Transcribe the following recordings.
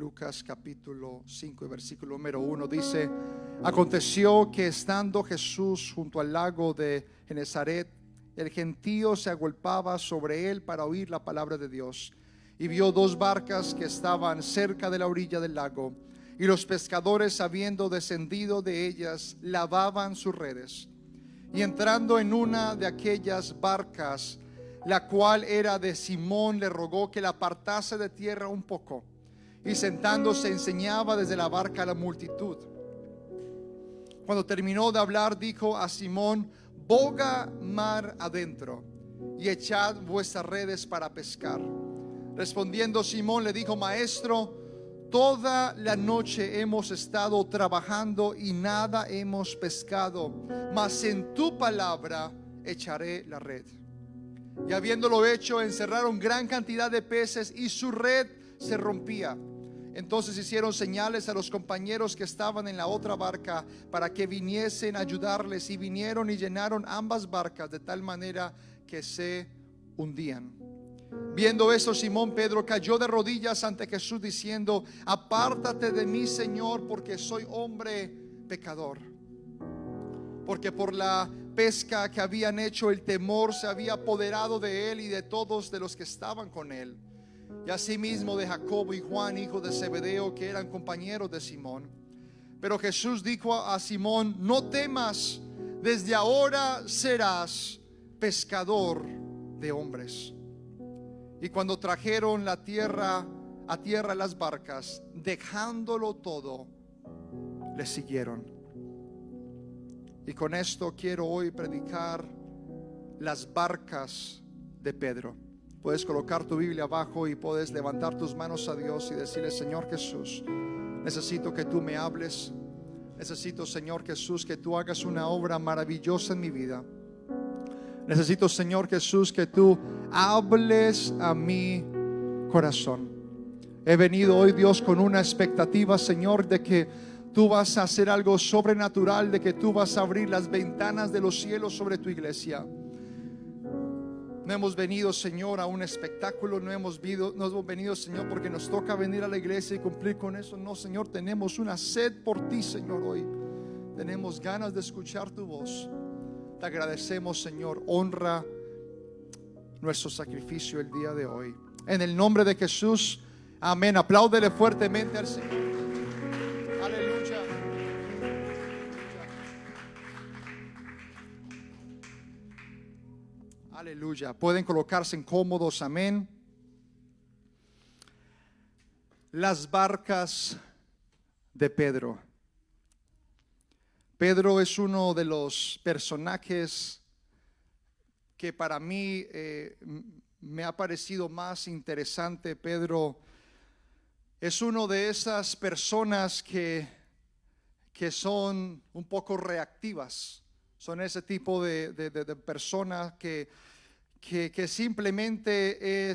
Lucas capítulo 5 y versículo número 1 dice: aconteció que estando Jesús junto al lago de Genezaret, el gentío se agolpaba sobre él para oír la palabra de Dios, y vio dos barcas que estaban cerca de la orilla del lago, y los pescadores, habiendo descendido de ellas, lavaban sus redes. Y entrando en una de aquellas barcas, la cual era de Simón, le rogó que la apartase de tierra un poco, y sentándose enseñaba desde la barca a la multitud. Cuando terminó de hablar, dijo a Simón: boga mar adentro y echad vuestras redes para pescar. Respondiendo Simón le dijo: Maestro, toda la noche hemos estado trabajando y nada hemos pescado, mas en tu palabra echaré la red. Y habiéndolo hecho, encerraron gran cantidad de peces y su red se rompía. Entonces hicieron señales a los compañeros que estaban en la otra barca para que viniesen a ayudarles, y vinieron y llenaron ambas barcas de tal manera que se hundían. Viendo eso, Simón Pedro cayó de rodillas ante Jesús diciendo: apártate de mí, Señor, porque soy hombre pecador. Porque por la pesca que habían hecho, el temor se había apoderado de él y de todos de los que estaban con él, y asimismo de Jacobo y Juan, hijo de Zebedeo, que eran compañeros de Simón. Pero Jesús dijo a Simón: no temas, desde ahora serás pescador de hombres. Y cuando trajeron a tierra las barcas, dejándolo todo, le siguieron. Y con esto quiero hoy predicar las barcas de Pedro. Puedes colocar tu Biblia abajo y puedes levantar tus manos a Dios y decirle: Señor Jesús, necesito que tú me hables. Necesito, Señor Jesús, que tú hagas una obra maravillosa en mi vida. Necesito, Señor Jesús, que tú hables a mi corazón. He venido hoy, Dios, con una expectativa, Señor, de que tú vas a hacer algo sobrenatural, de que tú vas a abrir las ventanas de los cielos sobre tu iglesia. No hemos venido, Señor, a un espectáculo. No hemos venido, Señor, porque nos toca venir a la iglesia y cumplir con eso. No, Señor, tenemos una sed por ti, Señor, hoy. Tenemos ganas de escuchar tu voz. Te agradecemos, Señor. Honra nuestro sacrificio el día de hoy. En el nombre de Jesús, amén. Apláudele fuertemente al Señor. Aleluya. Aleluya. Pueden colocarse en cómodos, amén. Las barcas de Pedro. Pedro es uno de los personajes que para mí me ha parecido más interesante. Pedro es uno de esas personas que son un poco reactivas. Son ese tipo de personas que simplemente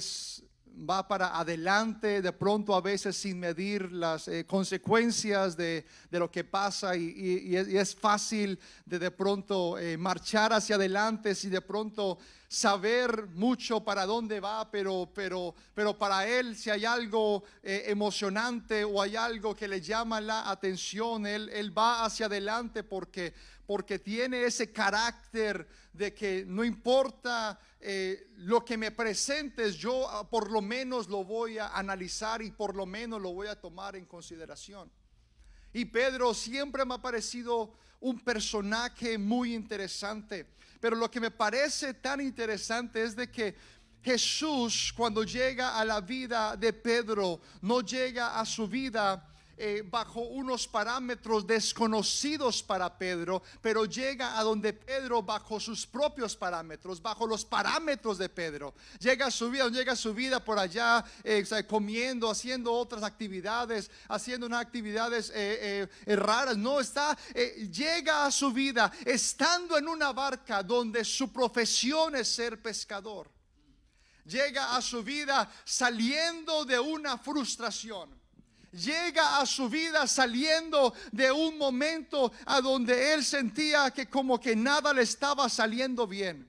va para adelante, de pronto a veces sin medir las consecuencias de lo que pasa, y es fácil de pronto marchar hacia adelante si de pronto saber mucho para dónde va, pero para él, si hay algo emocionante o hay algo que le llama la atención, él va hacia adelante porque tiene ese carácter de que no importa lo que me presentes, yo por lo menos lo voy a analizar y por lo menos lo voy a tomar en consideración. Y Pedro siempre me ha parecido un personaje muy interesante. Pero lo que me parece tan interesante es de que Jesús, cuando llega a la vida de Pedro, no llega a su vida bajo unos parámetros desconocidos para Pedro, pero llega a donde Pedro bajo sus propios parámetros, bajo los parámetros de Pedro. Llega a su vida, llega a su vida por allá comiendo, haciendo otras actividades, haciendo unas actividades raras. No, llega a su vida estando en una barca donde su profesión es ser pescador. Llega a su vida saliendo de una frustración. Llega a su vida saliendo de un momento a donde él sentía que como que nada le estaba saliendo bien.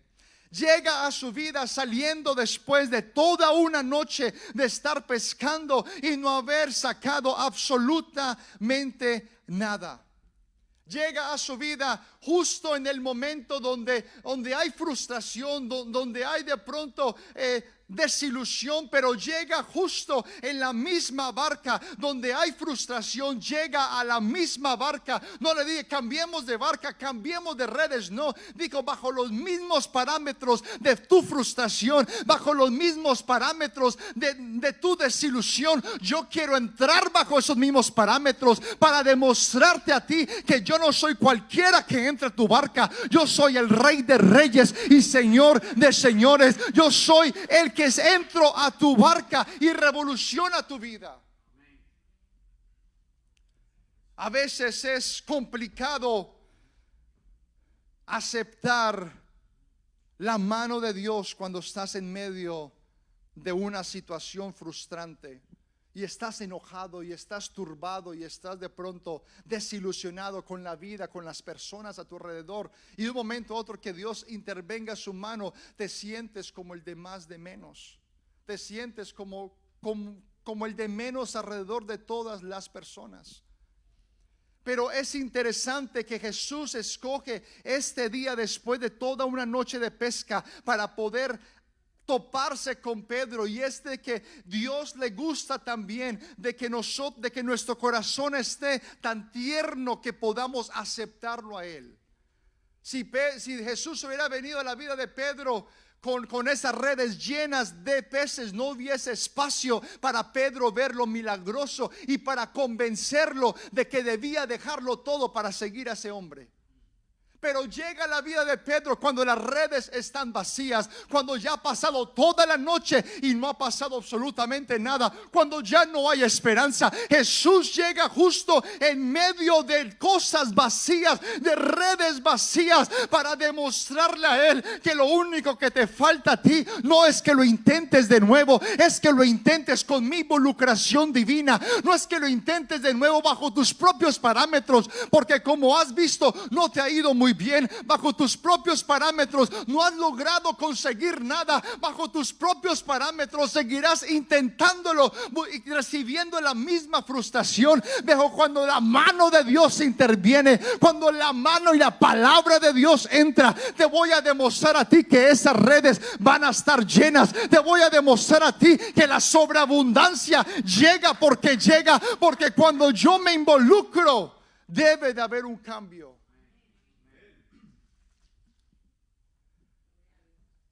Llega a su vida saliendo después de toda una noche de estar pescando y no haber sacado absolutamente nada. Llega a su vida justo en el momento donde hay frustración, donde hay de pronto desilusión, pero llega justo en la misma barca donde hay frustración. Llega a la misma barca. No le dije cambiemos de barca, cambiemos de redes. No, dijo bajo los mismos parámetros de tu frustración, bajo los mismos parámetros de tu desilusión. Yo quiero entrar bajo esos mismos parámetros para demostrarte a ti que yo no soy cualquiera que entre a tu barca. Yo soy el Rey de Reyes y Señor de Señores. Yo soy el que entro a tu barca y revoluciona tu vida. A veces es complicado aceptar la mano de Dios cuando estás en medio de una situación frustrante y estás enojado y estás turbado y estás de pronto desilusionado con la vida, con las personas a tu alrededor, y de un momento a otro que Dios intervenga su mano, te sientes como el de más de menos, te sientes como el de menos alrededor de todas las personas. Pero es interesante que Jesús escoge este día después de toda una noche de pesca para poder toparse con Pedro, y es de que Dios le gusta también de que nuestro corazón esté tan tierno que podamos aceptarlo a Él. Si Jesús hubiera venido a la vida de Pedro con esas redes llenas de peces, no hubiese espacio para Pedro ver lo milagroso y para convencerlo de que debía dejarlo todo para seguir a ese hombre. Pero llega la vida de Pedro cuando las redes están vacías, cuando ya ha pasado toda la noche y no ha pasado absolutamente nada, cuando ya no hay esperanza. Jesús llega justo en medio de cosas vacías, de redes vacías, para demostrarle a Él que lo único que te falta a ti no es que lo intentes de nuevo, es que lo intentes con mi involucración divina. No es que lo intentes de nuevo bajo tus propios parámetros, porque como has visto no te ha ido muy bien. Bajo tus propios parámetros no has logrado conseguir nada. Bajo tus propios parámetros seguirás intentándolo y recibiendo la misma frustración. Pero cuando la mano de Dios interviene, cuando la mano y la palabra de Dios entra, te voy a demostrar a ti que esas redes van a estar llenas. Te voy a demostrar a ti que la sobreabundancia llega, porque cuando yo me involucro debe de haber un cambio.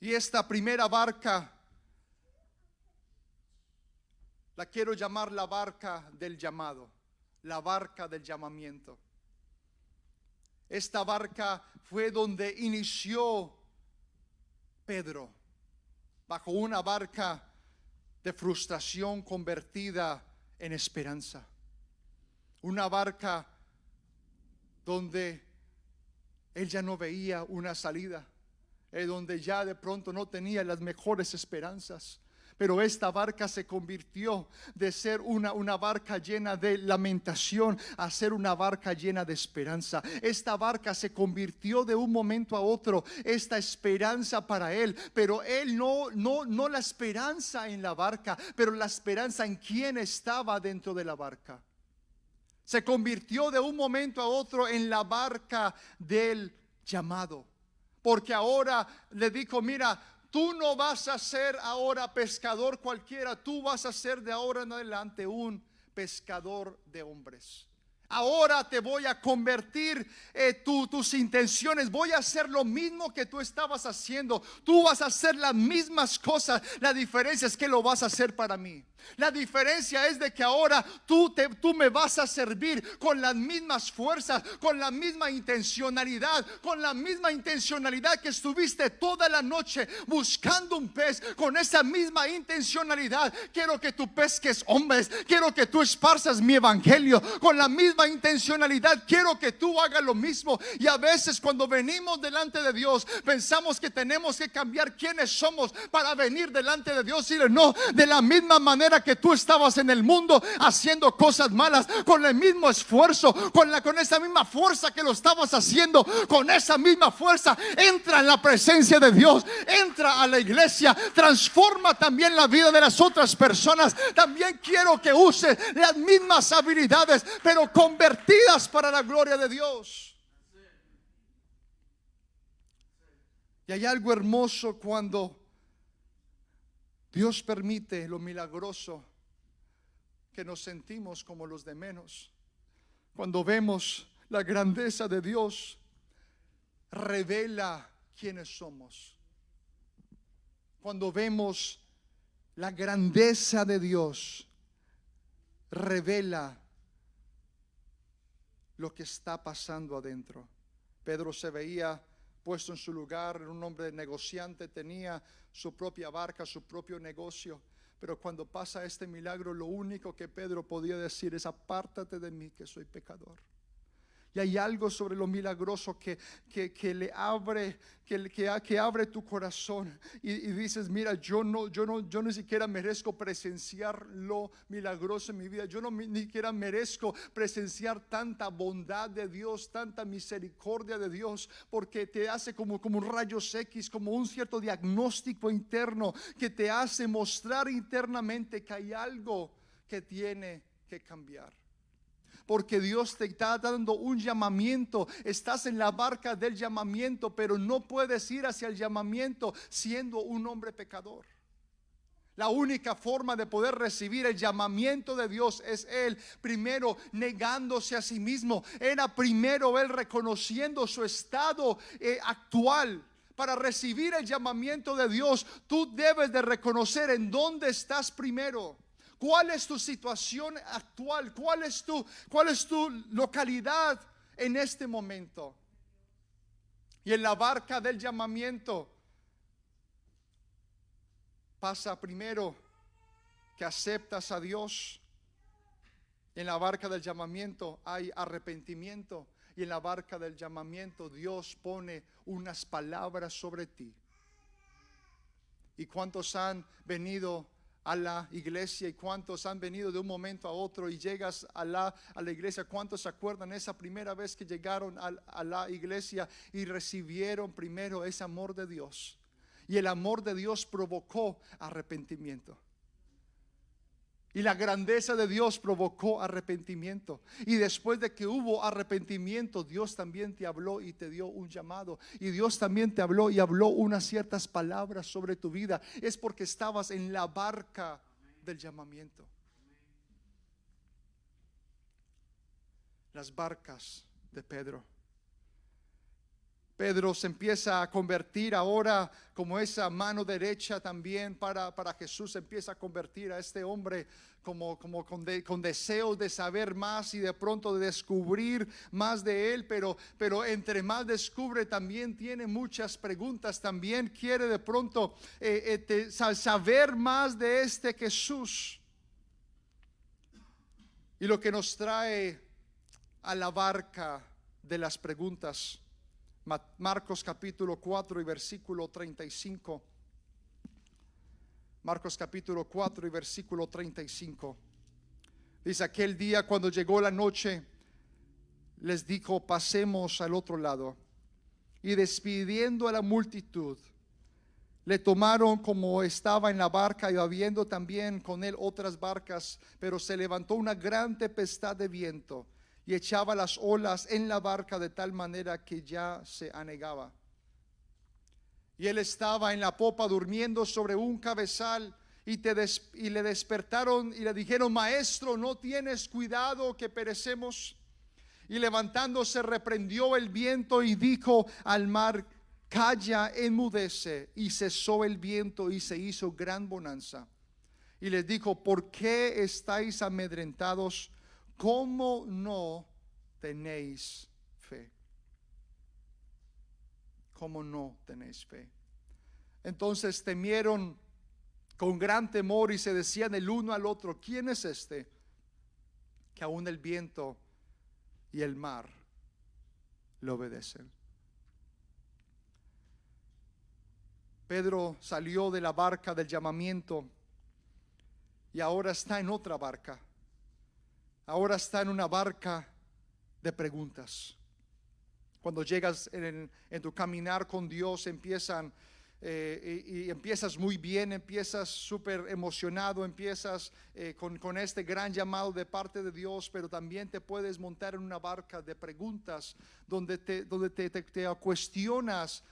Y esta primera barca la quiero llamar la barca del llamado, la barca del llamamiento. Esta barca fue donde inició Pedro, bajo una barca de frustración convertida en esperanza. Una barca donde él ya no veía una salida, donde ya de pronto no tenía las mejores esperanzas. Pero esta barca se convirtió de ser una barca llena de lamentación a ser una barca llena de esperanza. Esta barca se convirtió de un momento a otro esta esperanza para él, pero él no la esperanza en la barca, pero la esperanza en quien estaba dentro de la barca. Se convirtió de un momento a otro en la barca del llamado. Porque ahora le dijo, mira, tú no vas a ser ahora pescador cualquiera, tú vas a ser de ahora en adelante un pescador de hombres. Ahora te voy a convertir tus intenciones. Voy a hacer lo mismo que tú estabas haciendo. Tú vas a hacer las mismas cosas. La diferencia es que lo vas a hacer para mí. La diferencia es de que ahora tú me vas a servir con las mismas fuerzas, con la misma intencionalidad, que estuviste toda la noche buscando un pez. Con esa misma intencionalidad quiero que tú pesques hombres, quiero que tú esparzas mi evangelio. Con la misma misma intencionalidad quiero que tú hagas lo mismo. Y a veces cuando venimos delante de Dios pensamos que tenemos que cambiar quiénes somos para venir delante de Dios. Y no, de la misma manera que tú estabas en el mundo haciendo cosas malas, con el mismo esfuerzo, con esa misma fuerza que lo estabas haciendo, con esa misma fuerza entra en la presencia de Dios, entra a la iglesia, transforma también la vida de las otras personas. También quiero que use las mismas habilidades, pero convertidas para la gloria de Dios. Y hay algo hermoso cuando Dios permite lo milagroso, que nos sentimos como los de menos. Cuando vemos la grandeza de Dios, revela quiénes somos. Cuando vemos la grandeza de Dios, revela lo que está pasando adentro. Pedro se veía puesto en su lugar, era un hombre negociante, tenía su propia barca, su propio negocio. Pero cuando pasa este milagro, lo único que Pedro podía decir es: apártate de mí, que soy pecador. Y hay algo sobre lo milagroso que le abre, que abre tu corazón y dices: mira, yo ni siquiera merezco presenciar lo milagroso en mi vida. Yo ni siquiera merezco presenciar tanta bondad de Dios, tanta misericordia de Dios, porque te hace como un rayos X, como un cierto diagnóstico interno que te hace mostrar internamente que hay algo que tiene que cambiar. Porque Dios te está dando un llamamiento. Estás en la barca del llamamiento, pero no puedes ir hacia el llamamiento siendo un hombre pecador. La única forma de poder recibir el llamamiento de Dios es Él primero negándose a sí mismo. Era primero Él reconociendo su estado actual. Para recibir el llamamiento de Dios, tú debes de reconocer en dónde estás primero. ¿Cuál es tu situación actual? ¿Cuál es tu localidad en este momento? Y en la barca del llamamiento pasa primero que aceptas a Dios. En la barca del llamamiento hay arrepentimiento. Y en la barca del llamamiento Dios pone unas palabras sobre ti. ¿Y cuántos han venido a la iglesia? ¿Y cuántos han venido de un momento a otro y llegas a la iglesia? ¿Cuántos se acuerdan esa primera vez que llegaron a la iglesia y recibieron primero ese amor de Dios? Y el amor de Dios provocó arrepentimiento. Y la grandeza de Dios provocó arrepentimiento. Y después de que hubo arrepentimiento, Dios también te habló y te dio un llamado. Y Dios también te habló y habló unas ciertas palabras sobre tu vida. Es porque estabas en la barca del llamamiento. Las barcas de Pedro. Pedro se empieza a convertir ahora como esa mano derecha también para Jesús. Se empieza a convertir a este hombre como con deseos de saber más y de pronto de descubrir más de él. Pero entre más descubre, también tiene muchas preguntas. También quiere de pronto saber más de este Jesús. Y lo que nos trae a la barca de las preguntas, Marcos capítulo 4 y versículo 35. Marcos capítulo 4 y versículo 35. Dice: aquel día, cuando llegó la noche, les dijo: pasemos al otro lado. Y despidiendo a la multitud, le tomaron como estaba en la barca, y habiendo también con él otras barcas. Pero se levantó una gran tempestad de viento y echaba las olas en la barca de tal manera que ya se anegaba. Y él estaba en la popa durmiendo sobre un cabezal. Y le despertaron y le dijeron: maestro, ¿no tienes cuidado que perecemos? Y levantándose reprendió el viento y dijo al mar: calla, enmudece. Y cesó el viento y se hizo gran bonanza. Y les dijo: ¿por qué estáis amedrentados? ¿Cómo no tenéis fe? ¿Cómo no tenéis fe? Entonces temieron con gran temor y se decían el uno al otro: ¿quién es este que aún el viento y el mar le obedecen. Pedro salió de la barca del llamamiento y ahora está en otra barca. Ahora está en una barca de preguntas. Cuando llegas en tu caminar con Dios, y empiezas muy bien, empiezas súper emocionado, empiezas con este gran llamado de parte de Dios, pero también te puedes montar en una barca de preguntas donde te cuestionas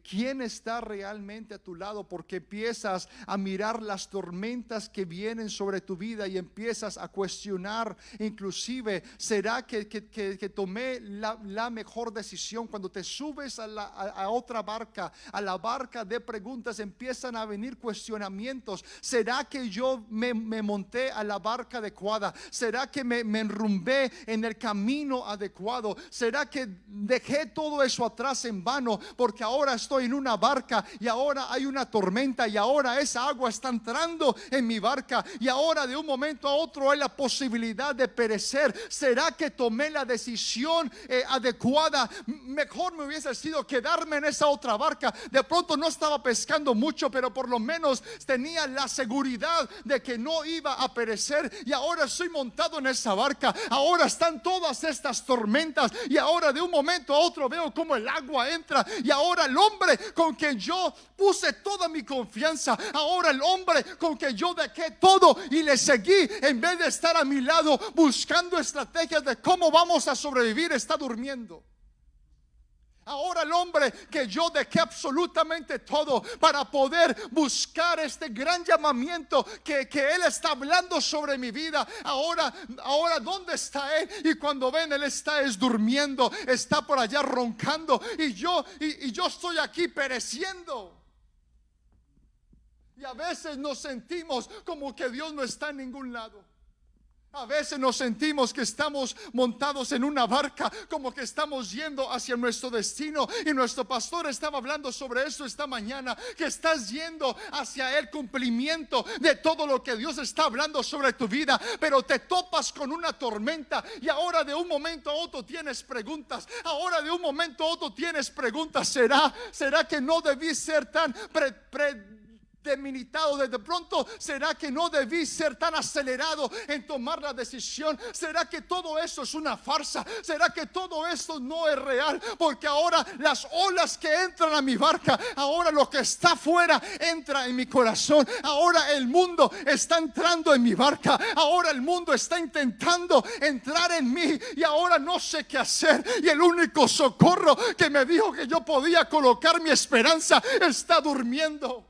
quién está realmente a tu lado, porque empiezas a mirar las tormentas que vienen sobre tu vida y empiezas a cuestionar, inclusive, ¿será que tomé la mejor decisión? Cuando te subes a otra barca, a la barca de preguntas, empiezan a venir cuestionamientos. ¿Será que yo me monté a la barca adecuada? ¿Será que me enrumbé en el camino adecuado? ¿Será que dejé todo eso atrás en vano? Porque ahora estoy en una barca y ahora hay una tormenta y ahora esa agua está entrando en mi barca y ahora de un momento a otro hay la posibilidad de perecer. ¿Será que tomé la decisión adecuada? Mejor me hubiese sido quedarme en esa otra barca. De pronto no estaba pescando mucho, pero por lo menos tenía la seguridad de que no iba a perecer, y ahora estoy montado en esa barca. Ahora están todas estas tormentas y ahora de un momento a otro veo como el agua entra, y ahora el hombre con quien yo puse toda mi confianza, ahora el hombre con quien yo dejé todo y le seguí, en vez de estar a mi lado buscando estrategias de cómo vamos a sobrevivir, está durmiendo. Ahora el hombre que yo dejé absolutamente todo para poder buscar este gran llamamiento que Él está hablando sobre mi vida, ahora ¿dónde está Él? Y cuando ven, Él está durmiendo, está por allá roncando, y yo estoy aquí pereciendo. Y a veces nos sentimos como que Dios no está en ningún lado. A veces nos sentimos que estamos montados en una barca, como que estamos yendo hacia nuestro destino. Y nuestro pastor estaba hablando sobre eso esta mañana, que estás yendo hacia el cumplimiento de todo lo que Dios está hablando sobre tu vida, pero te topas con una tormenta y ahora de un momento a otro tienes preguntas. Ahora de un momento a otro tienes preguntas. ¿Será que no debí ser tan debilitado de pronto? ¿Será que no debí ser tan acelerado en tomar la decisión? ¿Será que todo eso es una farsa? ¿Será que todo esto no es real? Porque ahora las olas que entran a mi barca, ahora lo que está afuera entra en mi corazón. Ahora el mundo está entrando en mi barca, ahora el mundo está intentando entrar en mí y ahora no sé qué hacer, y el único socorro que me dijo que yo podía colocar mi esperanza está durmiendo.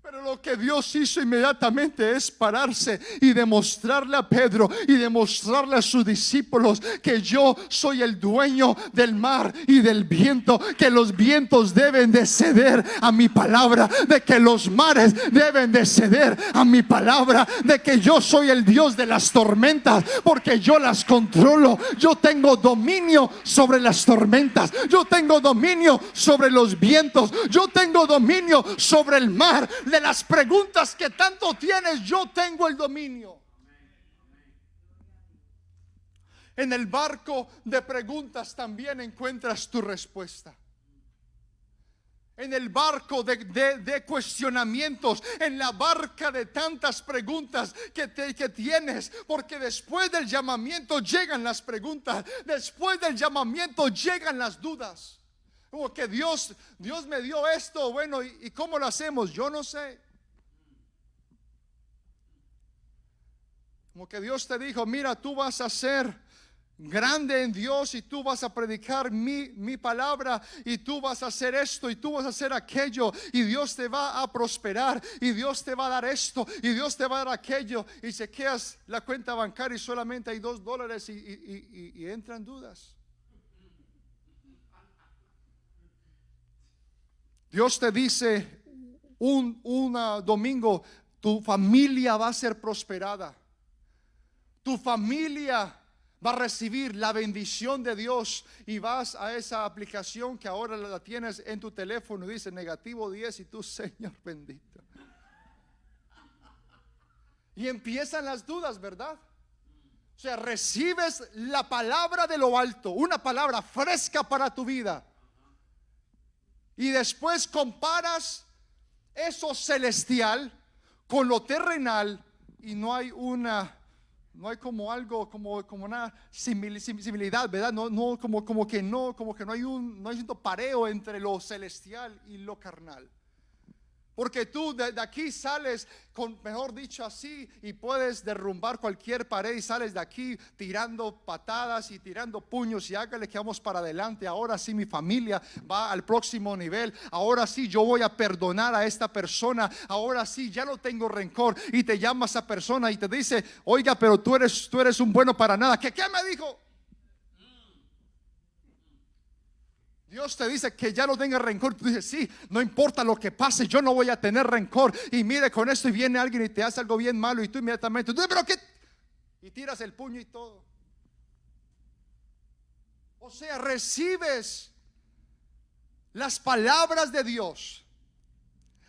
Pero lo que Dios hizo inmediatamente es pararse y demostrarle a Pedro y demostrarle a sus discípulos que yo soy el dueño del mar y del viento, que los vientos deben de ceder a mi palabra, de que los mares deben de ceder a mi palabra, de que yo soy el Dios de las tormentas, porque yo las controlo. Yo tengo dominio sobre las tormentas, yo tengo dominio sobre los vientos, yo tengo dominio sobre el mar. De las preguntas que tanto tienes, yo tengo el dominio. En el barco de preguntas también encuentras tu respuesta. En el barco de cuestionamientos, en la barca de tantas preguntas que tienes, porque después del llamamiento llegan las preguntas, después del llamamiento llegan las dudas. Como que Dios me dio esto, bueno, ¿y cómo lo hacemos? Yo no sé. Como que Dios te dijo, mira, tú vas a ser grande en Dios y tú vas a predicar mi palabra y tú vas a hacer esto y tú vas a hacer aquello, y Dios te va a prosperar y Dios te va a dar esto y Dios te va a dar aquello, y chequeas la cuenta bancaria y solamente hay $2 y entran dudas. Dios te dice un domingo, tu familia va a ser prosperada, tu familia va a recibir la bendición de Dios, y vas a esa aplicación que ahora la tienes en tu teléfono y dice -10, y tú, Señor bendito, y empiezan las dudas, ¿verdad? O sea, recibes la palabra de lo alto, una palabra fresca para tu vida. Y después comparas eso celestial con lo terrenal y no hay como algo, como una similidad, ¿verdad? No, como que no hay no hay un pareo entre lo celestial y lo carnal. Porque tú de aquí sales mejor dicho así, y puedes derrumbar cualquier pared y sales de aquí tirando patadas y tirando puños y hágale que vamos para adelante. Ahora sí mi familia va al próximo nivel. Ahora sí yo voy a perdonar a esta persona. Ahora sí ya no tengo rencor. Y te llama esa persona y te dice: oiga, pero tú eres un bueno para nada. ¿Qué me dijo? Dios te dice que ya no tengas rencor. Tú dices: sí, no importa lo que pase, yo no voy a tener rencor. Y mire, con esto y viene alguien y te hace algo bien malo y tú inmediatamente, pero qué, y tiras el puño y todo. O sea, recibes las palabras de Dios,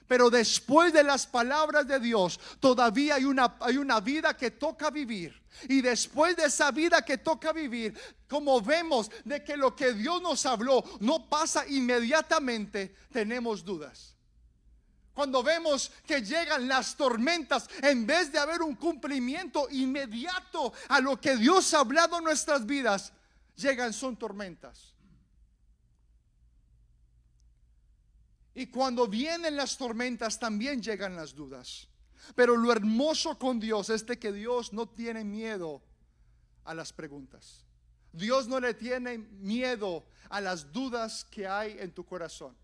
pero después de las palabras de Dios todavía hay una vida que toca vivir. Y después de esa vida que toca vivir, como vemos de que lo que Dios nos habló no pasa inmediatamente, tenemos dudas. Cuando vemos que llegan las tormentas, en vez de haber un cumplimiento inmediato a lo que Dios ha hablado en nuestras vidas, son tormentas. Y cuando vienen las tormentas también llegan las dudas. Pero lo hermoso con Dios es de que Dios no tiene miedo a las preguntas. Dios no le tiene miedo a las dudas que hay en tu corazón.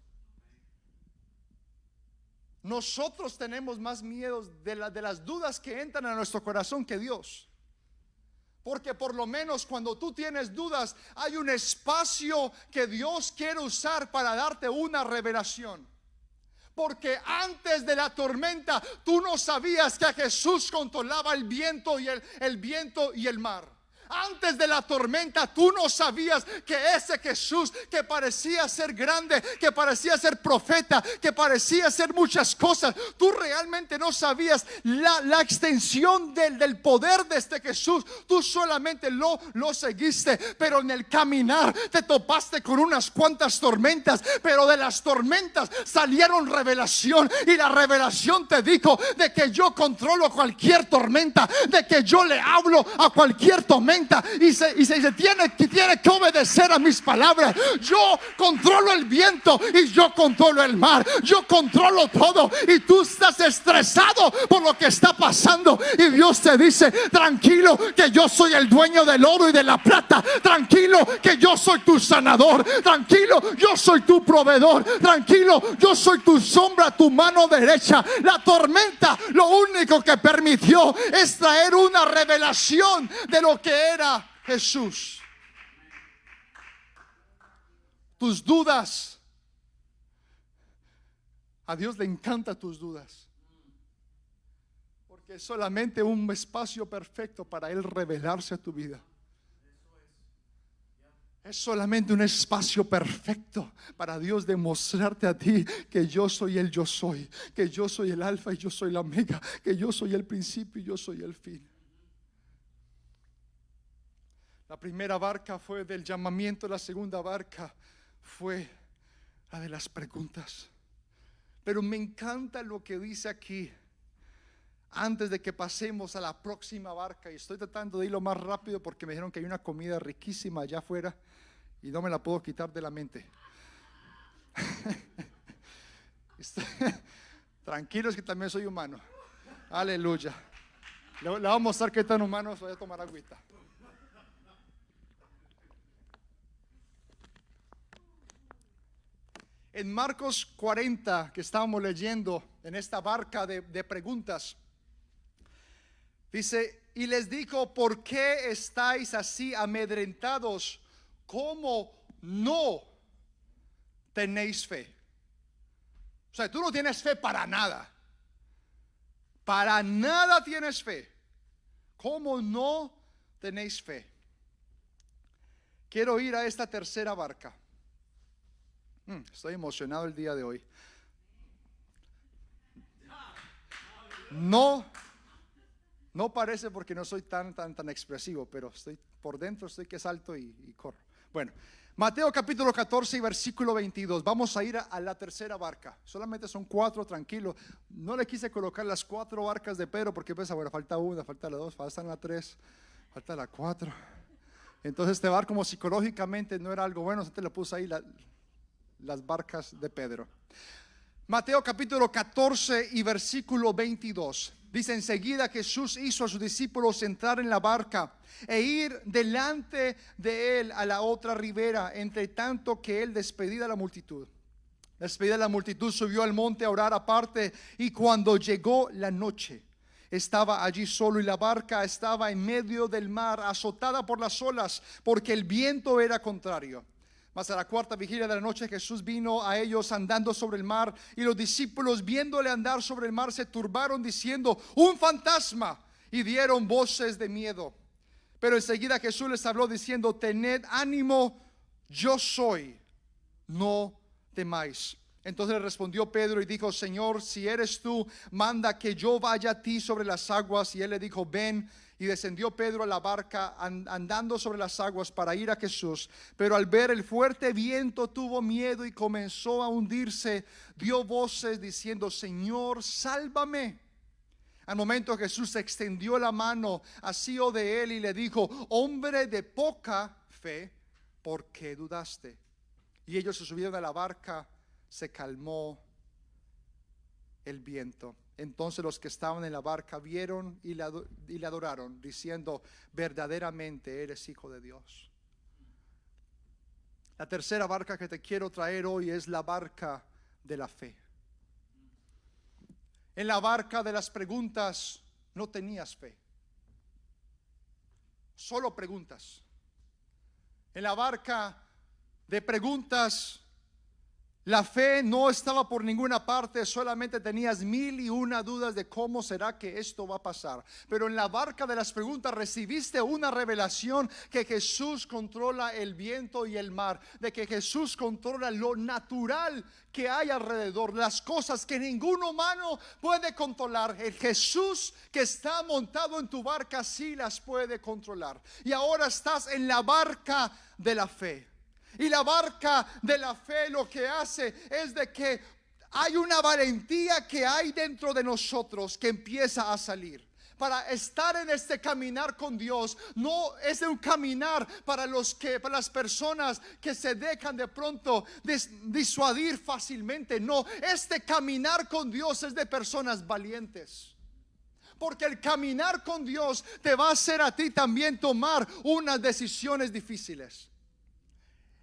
Nosotros tenemos más miedo de las dudas que entran a nuestro corazón que Dios. Porque por lo menos cuando tú tienes dudas, hay un espacio que Dios quiere usar para darte una revelación. Porque antes de la tormenta tú no sabías que Jesús controlaba el viento y el mar. Antes de la tormenta tú no sabías que ese Jesús, que parecía ser grande, que parecía ser profeta, que parecía ser muchas cosas, tú realmente no sabías la extensión del poder de este Jesús. Tú solamente lo seguiste, pero en el caminar te topaste con unas cuantas tormentas, pero de las tormentas salieron revelación, y la revelación te dijo de que yo controlo cualquier tormenta, de que yo le hablo a cualquier tormenta. Y se tiene que obedecer a mis palabras. Yo controlo el viento y yo controlo el mar. Yo controlo todo. Y tú estás estresado por lo que está pasando, y Dios te dice: tranquilo, que yo soy el dueño del oro y de la plata. Tranquilo, que yo soy tu sanador. Tranquilo, yo soy tu proveedor. Tranquilo, yo soy tu sombra, tu mano derecha. La tormenta lo único que permitió es traer una revelación de lo que era Jesús. Tus dudas, a Dios le encanta tus dudas, porque es solamente un espacio perfecto para Él revelarse a tu vida. Es solamente un espacio perfecto para Dios demostrarte a ti que yo soy el yo soy, que yo soy el alfa y yo soy la omega, que yo soy el principio y yo soy el fin. La primera barca fue del llamamiento, la segunda barca fue la de las preguntas. Pero me encanta lo que dice aquí, antes de que pasemos a la próxima barca. Y estoy tratando de ir lo más rápido porque me dijeron que hay una comida riquísima allá afuera y no me la puedo quitar de la mente. Tranquilos, que también soy humano. Aleluya. Le vamos a mostrar que tan humanos. Voy a tomar agüita. En Marcos 40, que estábamos leyendo, en esta barca de preguntas, dice: y les dijo: ¿por qué estáis así amedrentados? ¿Cómo no tenéis fe? O sea, tú no tienes fe para nada. Para nada tienes fe. ¿Cómo no tenéis fe? Quiero ir a esta tercera barca. Estoy emocionado el día de hoy. No No parece porque no soy tan expresivo, pero estoy por dentro, estoy que salto y corro. Bueno, Mateo capítulo 14 y versículo 22. Vamos a ir a la tercera barca. Solamente son 4, tranquilo. No le quise colocar las 4 barcas de Pedro porque pues, bueno, falta una, falta la 2, falta la 3, falta la 4. Entonces este barco como psicológicamente no era algo bueno, entonces le puse ahí las barcas de Pedro. Mateo capítulo 14 y versículo 22. Dice: enseguida Jesús hizo a sus discípulos entrar en la barca e ir delante de él a la otra ribera, entre tanto que él despedida a la multitud. Despedida la multitud, subió al monte a orar aparte, y cuando llegó la noche, estaba allí solo, y la barca estaba en medio del mar, azotada por las olas, porque el viento era contrario. Mas a la 4ª vigilia de la noche Jesús vino a ellos andando sobre el mar, y los discípulos viéndole andar sobre el mar se turbaron diciendo: un fantasma, y dieron voces de miedo. Pero enseguida Jesús les habló diciendo: tened ánimo, yo soy, no temáis. Entonces le respondió Pedro y dijo: Señor, si eres tú, manda que yo vaya a ti sobre las aguas. Y él le dijo: ven. Y descendió Pedro a la barca andando sobre las aguas para ir a Jesús. Pero al ver el fuerte viento tuvo miedo y comenzó a hundirse. Dio voces diciendo: Señor, sálvame. Al momento Jesús extendió la mano, asió de él y le dijo: hombre de poca fe, ¿por qué dudaste? Y ellos se subieron a la barca, se calmó el viento. Entonces los que estaban en la barca vieron y le adoraron, diciendo: verdaderamente eres hijo de Dios. La tercera barca que te quiero traer hoy es la barca de la fe. En la barca de las preguntas no tenías fe, solo preguntas. En la barca de preguntas, la fe no estaba por ninguna parte, solamente tenías 1001 dudas de cómo será que esto va a pasar. Pero en la barca de las preguntas recibiste una revelación que Jesús controla el viento y el mar, de que Jesús controla lo natural que hay alrededor, las cosas que ningún humano puede controlar. El Jesús que está montado en tu barca sí las puede controlar. Y ahora estás en la barca de la fe. Y la barca de la fe lo que hace es de que hay una valentía que hay dentro de nosotros que empieza a salir. Para estar en este caminar con Dios, no es un caminar para las personas que se dejan de pronto disuadir fácilmente. No, este caminar con Dios es de personas valientes. Porque el caminar con Dios te va a hacer a ti también tomar unas decisiones difíciles.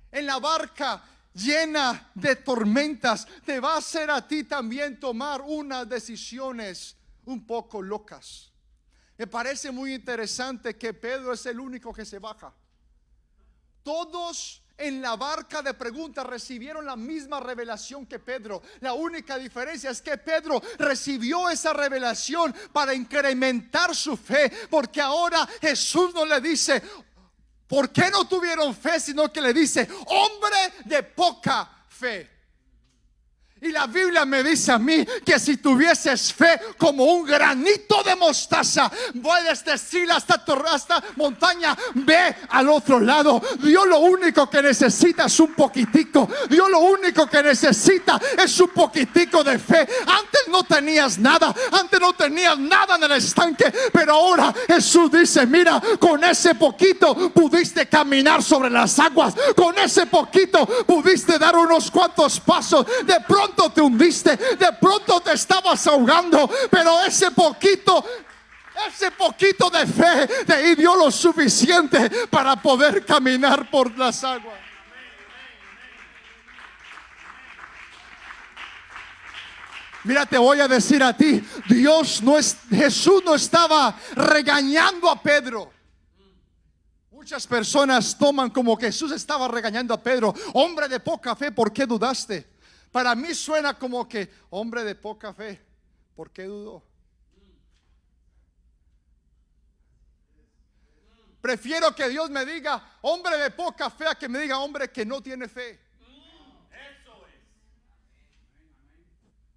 En la barca llena de tormentas te va a hacer a ti también tomar unas decisiones un poco locas. Me parece muy interesante que Pedro es el único que se baja. Todos en la barca de preguntas recibieron la misma revelación que Pedro. La única diferencia es que Pedro recibió esa revelación para incrementar su fe, porque ahora Jesús no le dice: ¿por qué no tuvieron fe? Sino que le dice: hombre de poca fe. Y la Biblia me dice a mí que si tuvieses fe como un granito de mostaza, puedes decir a esta montaña: ve al otro lado. Dios lo único que necesita es un poquitico. Dios lo único que necesita es un poquitico de fe. Antes no tenías nada, en el estanque, pero ahora Jesús dice: mira, con ese poquito pudiste caminar sobre las aguas, con ese poquito pudiste dar unos cuantos pasos. De pronto te hundiste, de pronto te estabas ahogando, pero ese poquito de fe te dio lo suficiente para poder caminar por las aguas. Mira, te voy a decir a ti, Jesús no estaba regañando a Pedro. Muchas personas toman como que Jesús estaba regañando a Pedro: hombre de poca fe, ¿por qué dudaste? Para mí suena como que: hombre de poca fe, ¿por qué dudó? Prefiero que Dios me diga hombre de poca fe a que me diga hombre que no tiene fe.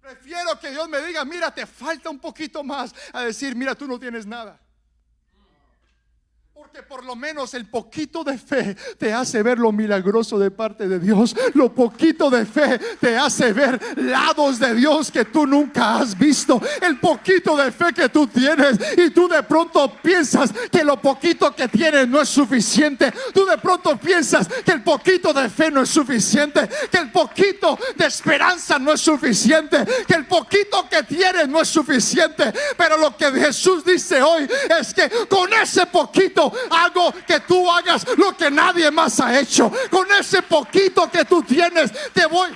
Prefiero que Dios me diga: mira, te falta un poquito más, a decir: mira, tú no tienes nada. Porque por lo menos el poquito de fe te hace ver lo milagroso de parte de Dios. Lo poquito de fe te hace ver lados de Dios que tú nunca has visto. El poquito de fe que tú tienes, y tú de pronto piensas que lo poquito que tienes no es suficiente. Tú de pronto piensas que el poquito de fe no es suficiente, que el poquito de esperanza no es suficiente, que el poquito que tienes no es suficiente. Pero lo que Jesús dice hoy es que con ese poquito hago que tú hagas lo que nadie más ha hecho. Con ese poquito que tú tienes, te voy.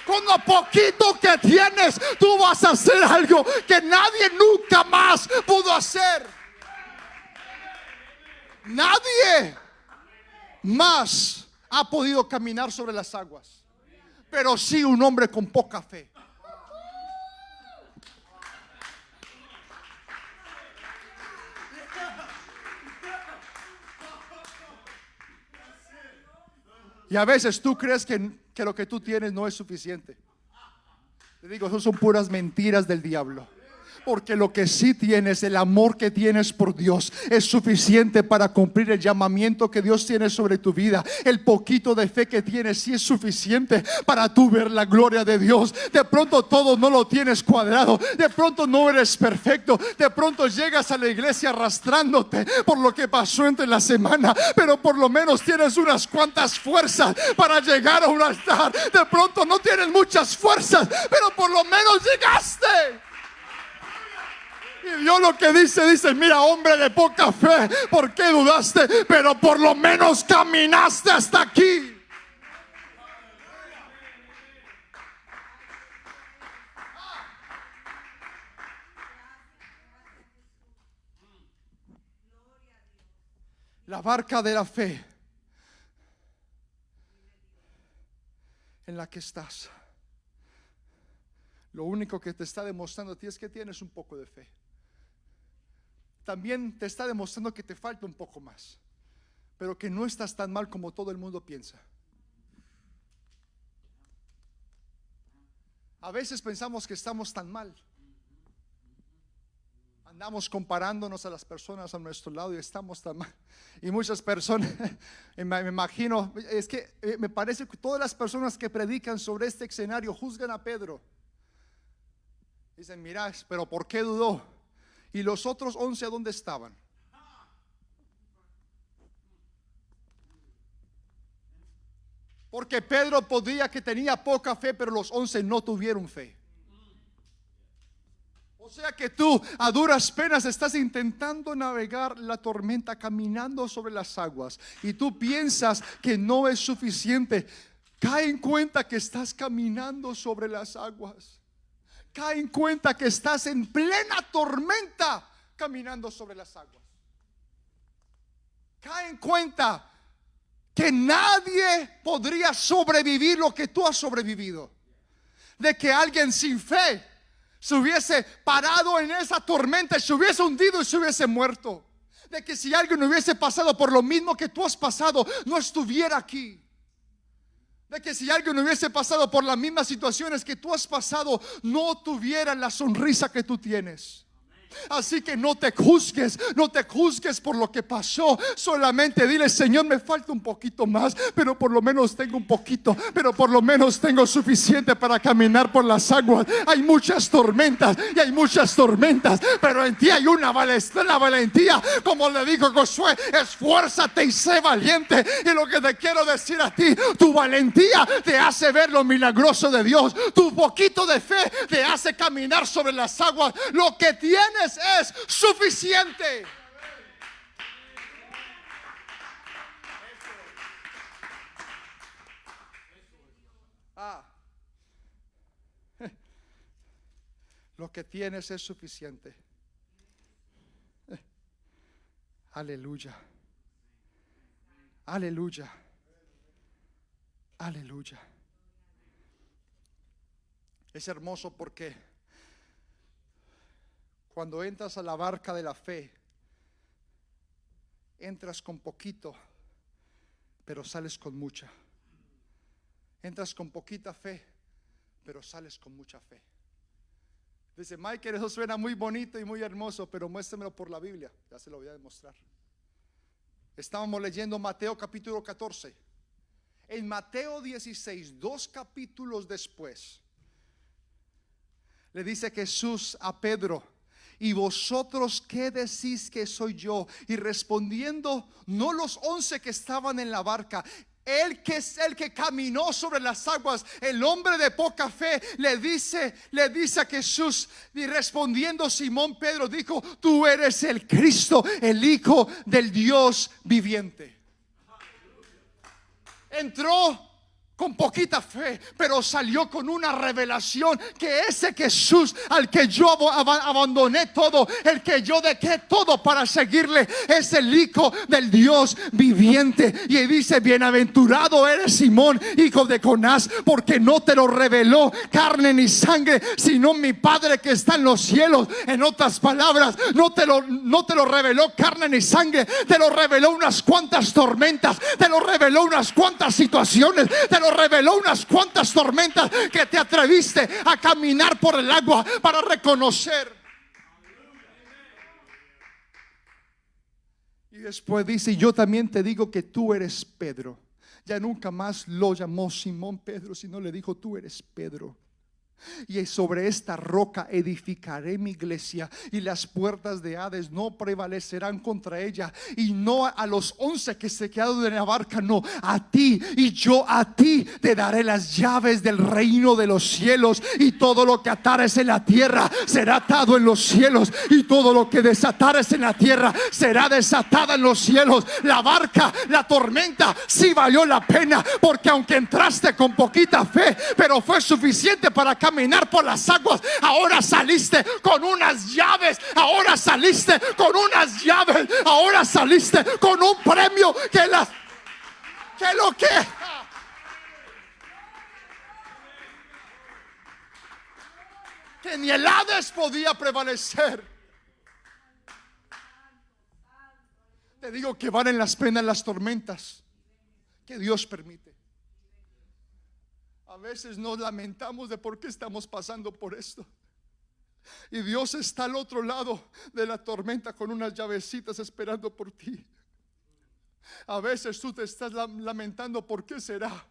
Con lo poquito que tienes, tú vas a hacer algo que nadie nunca más pudo hacer. Nadie más ha podido caminar sobre las aguas, pero sí un hombre con poca fe. Y a veces tú crees que lo que tú tienes no es suficiente. Te digo, eso son puras mentiras del diablo. Porque lo que sí tienes, el amor que tienes por Dios, es suficiente para cumplir el llamamiento que Dios tiene sobre tu vida. El poquito de fe que tienes sí es suficiente para tú ver la gloria de Dios. De pronto todo no lo tienes cuadrado, de pronto no eres perfecto, de pronto llegas a la iglesia arrastrándote por lo que pasó entre la semana, pero por lo menos tienes unas cuantas fuerzas para llegar a un altar. De pronto no tienes muchas fuerzas, pero por lo menos llegaste. Y Dios lo que dice, mira, hombre de poca fe, ¿por qué dudaste? Pero por lo menos caminaste hasta aquí. La barca de la fe en la que estás, lo único que te está demostrando a ti es que tienes un poco de fe. También te está demostrando que te falta un poco más, pero que no estás tan mal como todo el mundo piensa. A veces pensamos que estamos tan mal. Andamos comparándonos a las personas a nuestro lado y estamos tan mal. Y muchas personas, me imagino, es que me parece que todas las personas que predican sobre este escenario juzgan a Pedro. Dicen, mira, pero ¿por qué dudó? ¿Y los otros 11 dónde estaban? Porque Pedro podía que tenía poca fe, pero los 11 no tuvieron fe. O sea que tú a duras penas estás intentando navegar la tormenta, caminando sobre las aguas, y tú piensas que no es suficiente. Cae en cuenta que estás caminando sobre las aguas. Cae en cuenta que estás en plena tormenta caminando sobre las aguas. Cae en cuenta que nadie podría sobrevivir lo que tú has sobrevivido. De que alguien sin fe se hubiese parado en esa tormenta y se hubiese hundido y se hubiese muerto. De que si alguien hubiese pasado por lo mismo que tú has pasado, no estuviera aquí. De que si alguien hubiese pasado por las mismas situaciones que tú has pasado, no tuviera la sonrisa que tú tienes. Así que no te juzgues por lo que pasó. Solamente dile, Señor, me falta un poquito más, pero por lo menos tengo un poquito, pero por lo menos tengo suficiente para caminar por las aguas. Hay muchas tormentas y hay muchas tormentas, pero en ti hay una valentía, como le dijo Josué, esfuérzate y sé valiente. Y lo que te quiero decir a ti, tu valentía te hace ver lo milagroso de Dios. Tu poquito de fe te hace caminar sobre las aguas. Lo que tienes es suficiente. Lo que tienes es suficiente. Aleluya. Aleluya. Aleluya. Es hermoso porque cuando entras a la barca de la fe, entras con poquito, pero sales con mucha. Entras con poquita fe, pero sales con mucha fe. Dice, Michael, eso suena muy bonito y muy hermoso, pero muéstramelo por la Biblia. Ya se lo voy a demostrar. Estábamos leyendo Mateo capítulo 14. En Mateo 16, 2 capítulos después, le dice Jesús a Pedro: ¿y vosotros qué decís que soy yo? Y respondiendo, no los 11 que estaban en la barca, él que es el que caminó sobre las aguas, el hombre de poca fe, le dice a Jesús, y respondiendo Simón Pedro dijo: tú eres el Cristo, el Hijo del Dios viviente. Entró con poquita fe, pero salió con una revelación que ese Jesús al que yo abandoné todo, el que yo dejé todo para seguirle, es el Hijo del Dios viviente. Y dice: bienaventurado eres Simón, hijo de Jonás, porque no te lo reveló carne ni sangre, sino mi Padre que está en los cielos. En otras palabras, no te lo reveló carne ni sangre, te lo reveló unas cuantas tormentas, te lo reveló unas cuantas situaciones, te lo reveló unas cuantas tormentas que te atreviste a caminar por el agua para reconocer. Y después dice: yo también te digo que tú eres Pedro. Ya nunca más lo llamó Simón Pedro, sino le dijo: tú eres Pedro, y sobre esta roca edificaré mi iglesia, y las puertas de Hades no prevalecerán contra ella. Y no a los 11 que se quedaron en la barca, no, a ti, y yo a ti te daré las llaves del reino de los cielos. Y todo lo que atares en la tierra será atado en los cielos, y todo lo que desatares en la tierra será desatada en los cielos. La barca, la tormenta, sí valió la pena, porque aunque entraste con poquita fe, pero fue suficiente para caminar por las aguas. Ahora saliste con unas llaves, ahora saliste con unas llaves, ahora saliste con un premio que ni el Hades podía prevalecer. Te digo que valen las penas las tormentas que Dios permite. A veces nos lamentamos de por qué estamos pasando por esto, y Dios está al otro lado de la tormenta con unas llavecitas esperando por ti. A veces tú te estás lamentando: ¿por qué será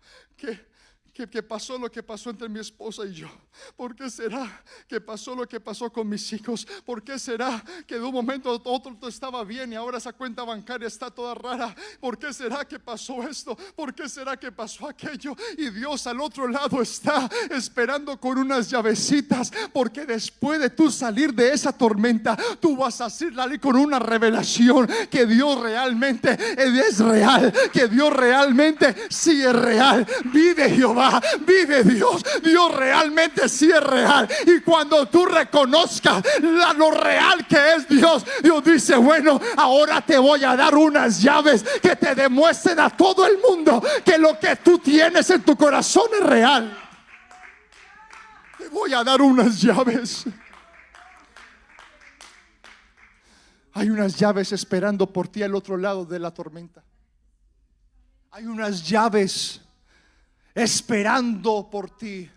que pasó lo que pasó entre mi esposa y yo? ¿Por qué será que pasó lo que pasó con mis hijos? ¿Por qué será que de un momento a otro todo estaba bien y ahora esa cuenta bancaria está toda rara? ¿Por qué será que pasó esto? ¿Por qué será que pasó aquello? Y Dios al otro lado está esperando con unas llavecitas, porque después de tú salir de esa tormenta, tú vas a salir con una revelación que Dios realmente es real, que Dios realmente sí es real. Vive Jehová, vive Dios. Dios realmente sí es real. Y cuando tú reconozcas lo real que es Dios, Dios dice: bueno, ahora te voy a dar unas llaves que te demuestren a todo el mundo que lo que tú tienes en tu corazón es real. Te voy a dar unas llaves. Hay unas llaves esperando por ti al otro lado de la tormenta. Hay unas llaves esperando por ti,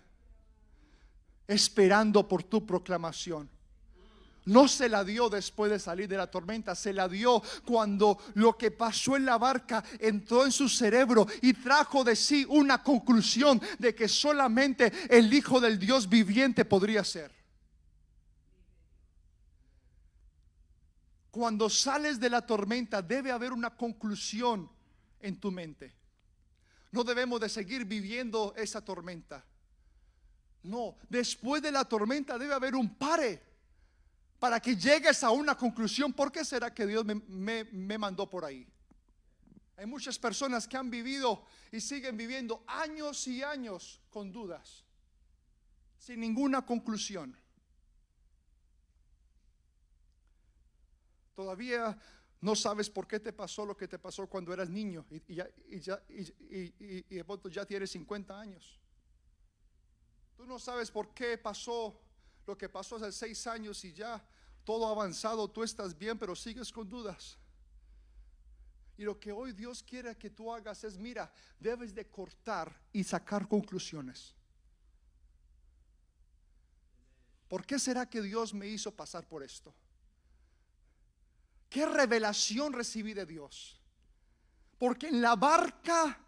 esperando por tu proclamación. No se la dio después de salir de la tormenta, se la dio cuando lo que pasó en la barca entró en su cerebro y trajo de sí una conclusión de que solamente el Hijo del Dios viviente podría ser. Cuando sales de la tormenta debe haber una conclusión en tu mente. No debemos de seguir viviendo esa tormenta. No, después de la tormenta debe haber un pare para que llegues a una conclusión. ¿Por qué será que Dios me mandó por ahí? Hay muchas personas que han vivido y siguen viviendo años y años con dudas, sin ninguna conclusión. Todavía no sabes por qué te pasó lo que te pasó cuando eras niño y de pronto ya tienes 50 años. Tú no sabes por qué pasó lo que pasó hace 6 años y ya todo avanzado, tú estás bien, pero sigues con dudas. Y lo que hoy Dios quiere que tú hagas es: mira, debes de cortar y sacar conclusiones. ¿Por qué será que Dios me hizo pasar por esto? ¿Qué revelación recibí de Dios? Porque en la barca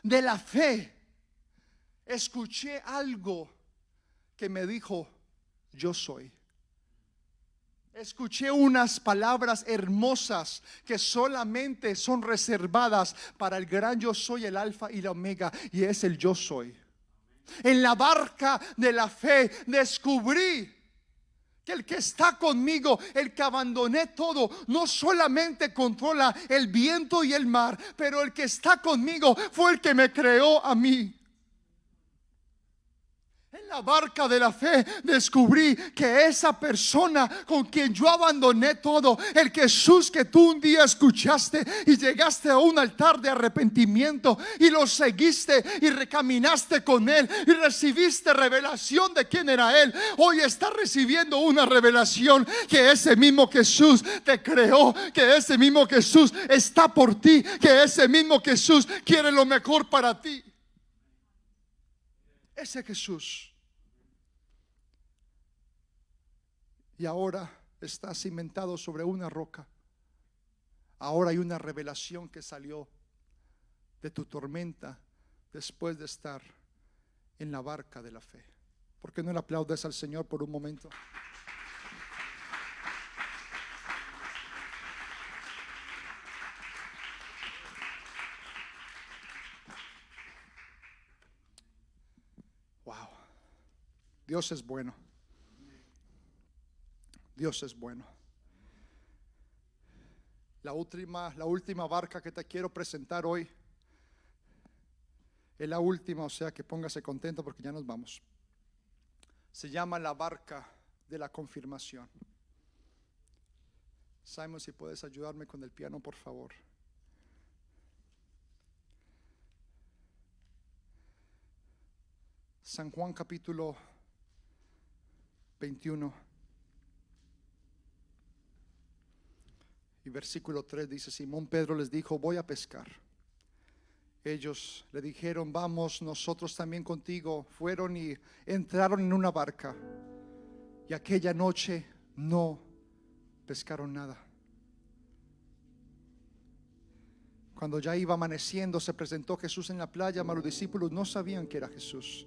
de la fe escuché algo que me dijo: yo soy. Escuché unas palabras hermosas que solamente son reservadas para el gran yo soy, el alfa y la omega, y es el yo soy. En la barca de la fe descubrí que el que está conmigo, el que abandoné todo, no solamente controla el viento y el mar, pero el que está conmigo fue el que me creó a mí. En la barca de la fe descubrí que esa persona con quien yo abandoné todo, el Jesús que tú un día escuchaste y llegaste a un altar de arrepentimiento y lo seguiste y recaminaste con él y recibiste revelación de quién era él, hoy está recibiendo una revelación que ese mismo Jesús te creó, que ese mismo Jesús está por ti, que ese mismo Jesús quiere lo mejor para ti. Ese Jesús. Y ahora está cimentado sobre una roca. Ahora hay una revelación que salió de tu tormenta después de estar en la barca de la fe. ¿Por qué no le aplaudes al Señor por un momento? Wow. Dios es bueno. Dios es bueno. La última barca que te quiero presentar hoy es la última, o sea que póngase contento porque ya nos vamos. Se llama la barca de la confirmación. Simon, si puedes ayudarme con el piano, por favor. San Juan capítulo 21 y versículo 3 dice: Simón Pedro les dijo: voy a pescar. Ellos le dijeron: vamos nosotros también contigo. Fueron y entraron en una barca, y aquella noche no pescaron nada. Cuando ya iba amaneciendo, se presentó Jesús en la playa, mas los discípulos no sabían que era Jesús.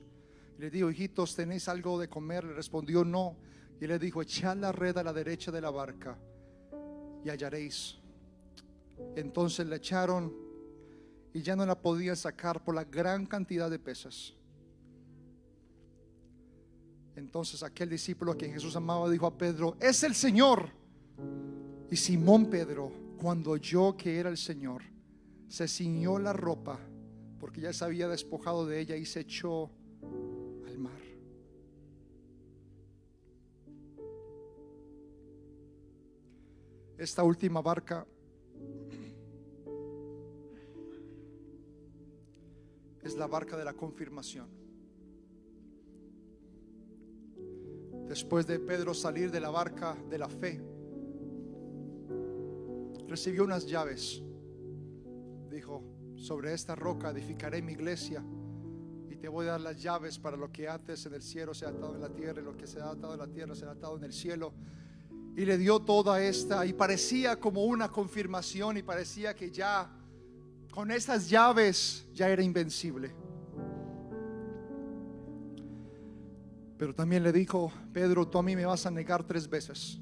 Y le dijo: hijitos, ¿tenéis algo de comer? Le respondió: no. Y le dijo: echad la red a la derecha de la barca y hallaréis. Entonces la echaron y ya no la podían sacar por la gran cantidad de peces. Entonces aquel discípulo a quien Jesús amaba dijo a Pedro: es el Señor. Y Simón Pedro, cuando oyó que era el Señor, se ciñó la ropa, porque ya se había despojado de ella, y se echó al mar. Esta última barca es la barca de la confirmación. Después de Pedro salir de la barca de la fe, recibió unas llaves. Dijo: sobre esta roca edificaré mi iglesia, y te voy a dar las llaves para lo que ates en el cielo sea atado en la tierra, y lo que sea atado en la tierra será atado en el cielo. Y le dio toda esta, y parecía como una confirmación, y parecía que ya con esas llaves ya era invencible. Pero también le dijo: Pedro, tú a mí me vas a negar 3 veces.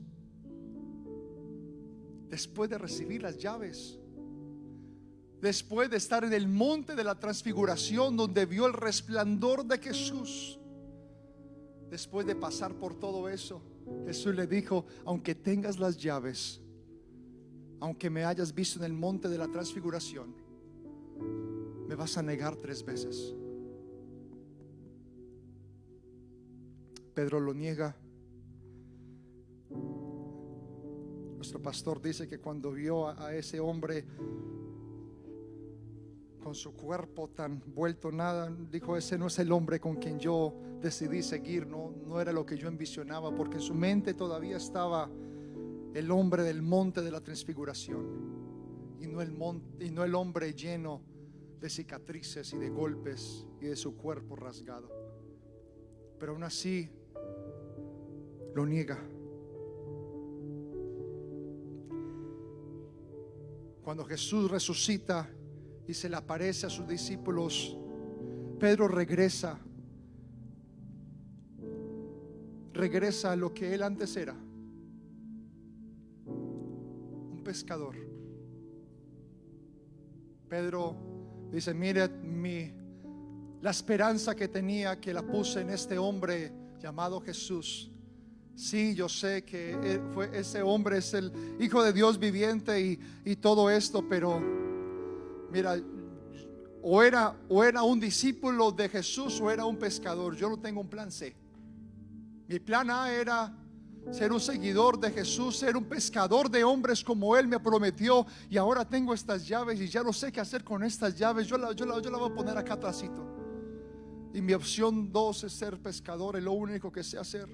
Después de recibir las llaves, después de estar en el monte de la transfiguración, donde vio el resplandor de Jesús, después de pasar por todo eso, Jesús le dijo: aunque tengas las llaves, aunque me hayas visto en el monte de la transfiguración, me vas a negar 3 veces. Pedro lo niega. Nuestro pastor dice que cuando vio a ese hombre con su cuerpo tan vuelto nada, dijo: ese no es el hombre con quien yo decidí seguir. No era lo que yo envisionaba, porque en su mente todavía estaba el hombre del monte de la transfiguración, y no el hombre lleno de cicatrices y de golpes y de su cuerpo rasgado. Pero aún así lo niega. Cuando Jesús resucita y se le aparece a sus discípulos, Pedro regresa a lo que él antes era, un pescador. Pedro dice: mire, la esperanza que tenía, que la puse en este hombre llamado Jesús. Sí, yo sé que ese hombre es el Hijo de Dios viviente y todo esto, pero mira, o era un discípulo de Jesús o era un pescador. Yo no tengo un plan C. Mi plan A era ser un seguidor de Jesús, ser un pescador de hombres como Él me prometió. Y ahora tengo estas llaves y ya no sé qué hacer con estas llaves. Yo la voy a poner acá atrásito. Y mi opción 2 es ser pescador, es lo único que sé hacer.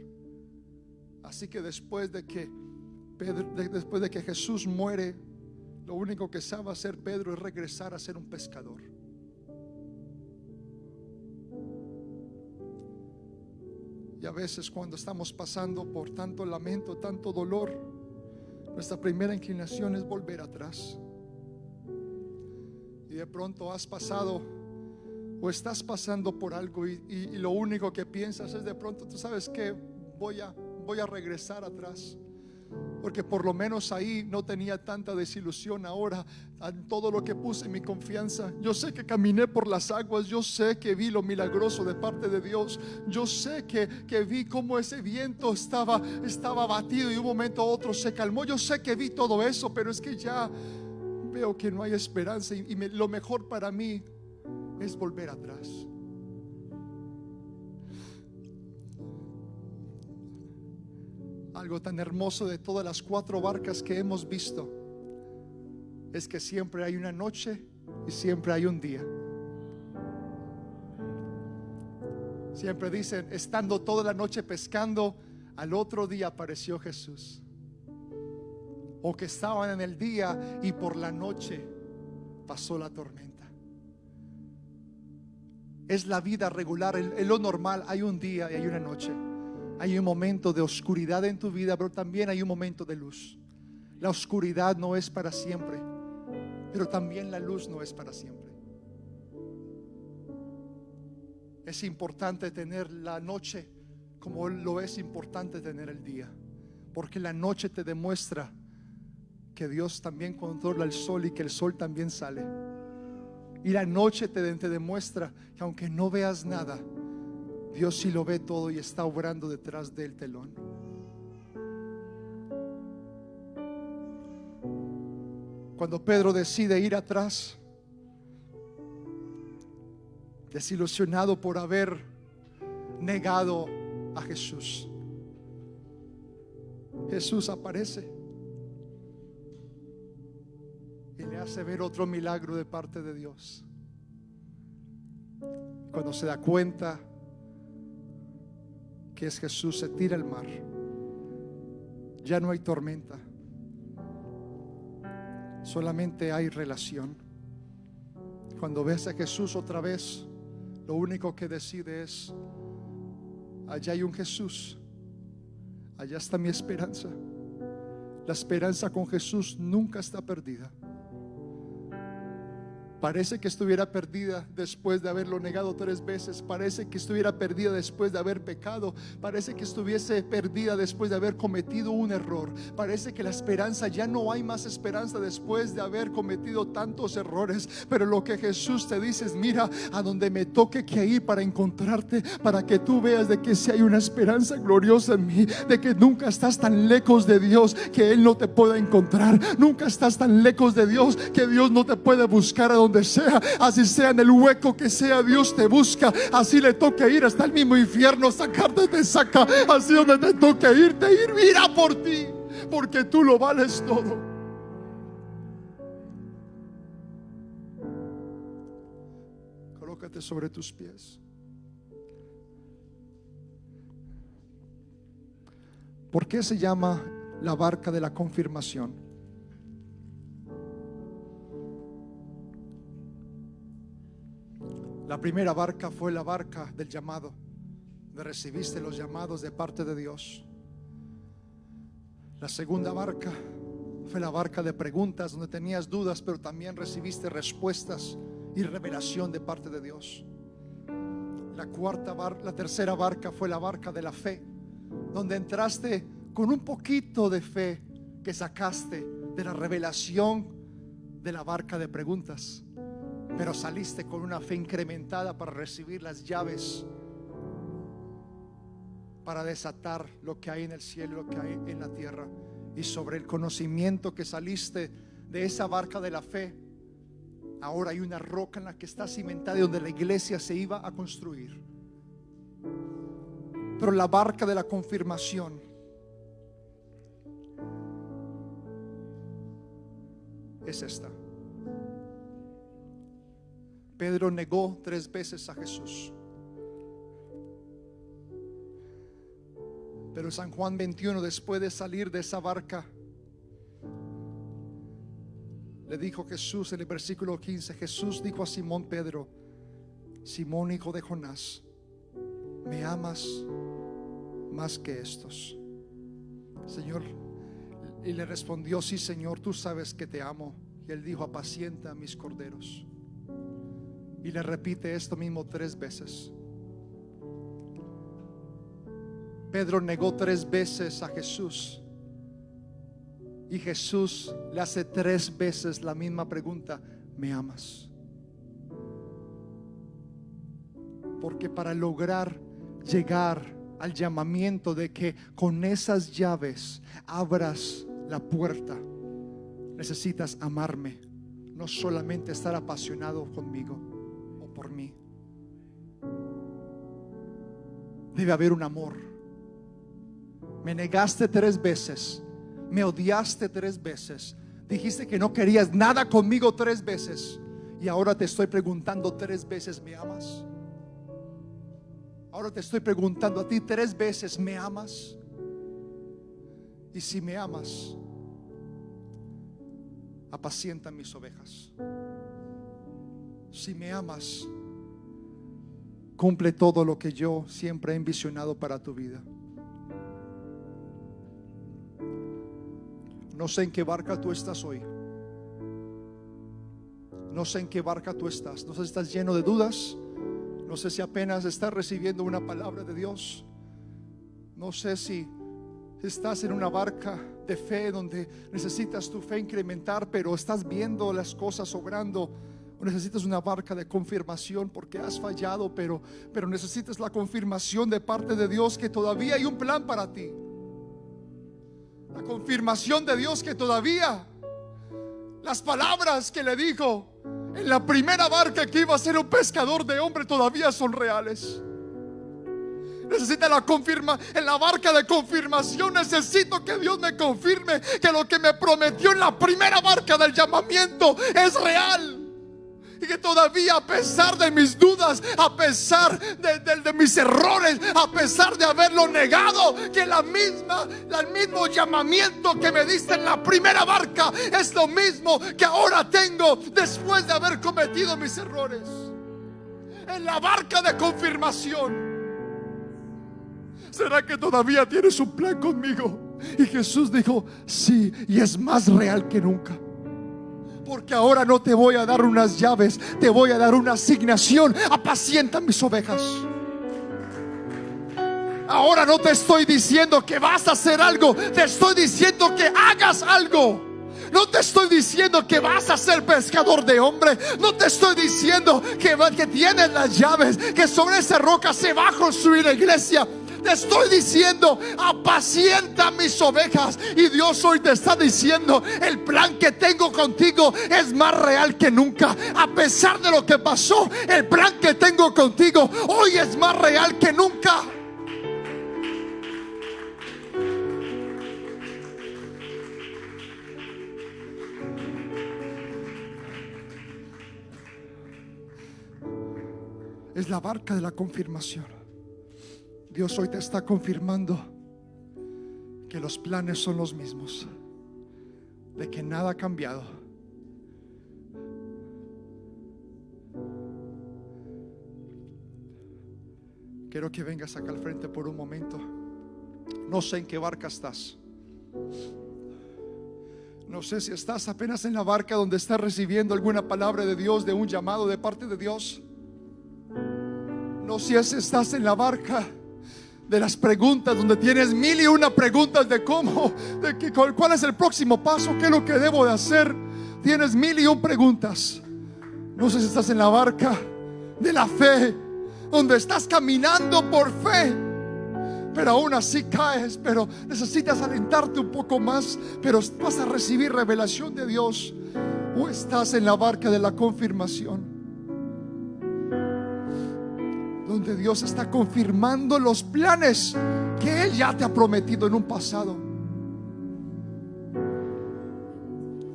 Así que después de que Jesús muere, lo único que sabe hacer Pedro es regresar a ser un pescador. Y a veces cuando estamos pasando por tanto lamento, tanto dolor, nuestra primera inclinación es volver atrás. Y de pronto has pasado o estás pasando por algo y lo único que piensas es de pronto, tú sabes que voy a regresar atrás, porque por lo menos ahí no tenía tanta desilusión. Ahora en todo lo que puse mi confianza, yo sé que caminé por las aguas, yo sé que vi lo milagroso de parte de Dios, yo sé que vi cómo ese viento estaba batido y de un momento a otro se calmó. Yo sé que vi todo eso, pero es que ya veo que no hay esperanza y lo mejor para mí es volver atrás. Algo tan hermoso de todas las 4 barcas que hemos visto es que siempre hay una noche y siempre hay un día. Siempre dicen, estando toda la noche pescando, al otro día apareció Jesús. O que estaban en el día y por la noche pasó la tormenta. Es la vida regular, es lo normal. Hay un día y hay una noche. Hay un momento de oscuridad en tu vida, pero también hay un momento de luz. La oscuridad no es para siempre, pero también la luz no es para siempre. Es importante tener la noche como lo es importante tener el día, porque la noche te demuestra que Dios también controla el sol y que el sol también sale. Y la noche te demuestra que aunque no veas nada, Dios sí lo ve todo y está obrando detrás del telón. Cuando Pedro decide ir atrás, desilusionado por haber negado a Jesús, Jesús aparece y le hace ver otro milagro de parte de Dios. Cuando se da cuenta que es Jesús, se tira al mar. Ya no hay tormenta, solamente hay relación. Cuando ves a Jesús otra vez, lo único que decide es: allá hay un Jesús, allá está mi esperanza. La esperanza con Jesús nunca está perdida. Parece que estuviera perdida después de haberlo negado 3 veces. Parece que estuviera perdida después de haber pecado. Parece que estuviese perdida después de haber cometido un error. Parece que la esperanza, ya no hay más esperanza después de haber cometido tantos errores. Pero lo que Jesús te dice es: mira, a donde me toque que ir para encontrarte, para que tú veas de que si hay una esperanza gloriosa en mí, de que nunca estás tan lejos de Dios que Él no te pueda encontrar. Nunca estás tan lejos de Dios que Dios no te puede buscar a donde sea. Así sea en el hueco que sea, Dios te busca. Así le toque ir hasta el mismo infierno, sacarte te saca. Así donde te toque irte, mira por ti, porque tú lo vales todo. Colócate sobre tus pies. ¿Por qué se llama la barca de la confirmación? La primera barca fue la barca del llamado, donde recibiste los llamados de parte de Dios. La segunda barca fue la barca de preguntas, donde tenías dudas, pero también recibiste respuestas y revelación de parte de Dios. La tercera barca fue la barca de la fe, donde entraste con un poquito de fe que sacaste de la revelación de la barca de preguntas, pero saliste con una fe incrementada para recibir las llaves para desatar lo que hay en el cielo, lo que hay en la tierra. Y sobre el conocimiento que saliste de esa barca de la fe, ahora hay una roca en la que está cimentada y donde la iglesia se iba a construir. Pero la barca de la confirmación es esta. Pedro negó 3 veces a Jesús. Pero San Juan 21, después de salir de esa barca, le dijo Jesús en el versículo 15, Jesús dijo a Simón Pedro: Simón, hijo de Jonás, ¿me amas más que estos? Señor, y le respondió: sí, Señor, tú sabes que te amo. Y él dijo: apacienta a mis corderos. Y le repite esto mismo 3 veces. Pedro negó 3 veces a Jesús, y Jesús le hace 3 veces la misma pregunta: ¿me amas? Porque para lograr llegar al llamamiento de que con esas llaves abras la puerta, necesitas amarme, no solamente estar apasionado conmigo o por mí. Debe haber un amor. Me negaste 3 veces, me odiaste 3 veces, dijiste que no querías nada conmigo 3 veces, y ahora te estoy preguntando 3 veces: ¿me amas? Ahora te estoy preguntando a ti 3 veces: ¿me amas? Y si me amas, apacienta mis ovejas. Si me amas, cumple todo lo que yo siempre he envisionado para tu vida. No sé en qué barca tú estás hoy. No sé en qué barca tú estás. No sé si estás lleno de dudas. No sé si apenas estás recibiendo una palabra de Dios. No sé si estás en una barca de fe donde necesitas tu fe incrementar, pero estás viendo las cosas obrando. O necesitas una barca de confirmación porque has fallado, pero necesitas la confirmación de parte de Dios que todavía hay un plan para ti. La confirmación de Dios que todavía las palabras que le dijo en la primera barca, que iba a ser un pescador de hombres, todavía son reales. Necesita la en la barca de confirmación. Necesito que Dios me confirme que lo que me prometió en la primera barca del llamamiento es real. Y que todavía, a pesar de mis dudas, a pesar de mis errores, a pesar de haberlo negado, que el mismo llamamiento que me diste en la primera barca es lo mismo que ahora tengo después de haber cometido mis errores. En la barca de confirmación. ¿Será que todavía tienes un plan conmigo? Y Jesús dijo: sí, y es más real que nunca. Porque ahora no te voy a dar unas llaves, te voy a dar una asignación: apacienta mis ovejas. Ahora no te estoy diciendo que vas a hacer algo, te estoy diciendo que hagas algo. No te estoy diciendo que vas a ser pescador de hombres. No te estoy diciendo que tienes las llaves, que sobre esa roca se va a construir la iglesia. Te estoy diciendo: apacienta mis ovejas. Y Dios hoy te está diciendo: el plan que tengo contigo es más real que nunca. A pesar de lo que pasó, el plan que tengo contigo hoy es más real que nunca. Es la barca de la confirmación. Dios hoy te está confirmando que los planes son los mismos, de que nada ha cambiado. Quiero que vengas acá al frente por un momento. No sé en qué barca estás. No sé si estás apenas en la barca donde estás recibiendo alguna palabra de Dios, de un llamado de parte de Dios. No sé si estás en la barca de las preguntas, donde tienes 1001 preguntas de cómo, cuál es el próximo paso, qué es lo que debo de hacer. Tienes 1001 preguntas. No sé si estás en la barca de la fe, donde estás caminando por fe, pero aún así caes, pero necesitas alentarte un poco más, pero vas a recibir revelación de Dios. O estás en la barca de la confirmación, donde Dios está confirmando los planes que Él ya te ha prometido en un pasado.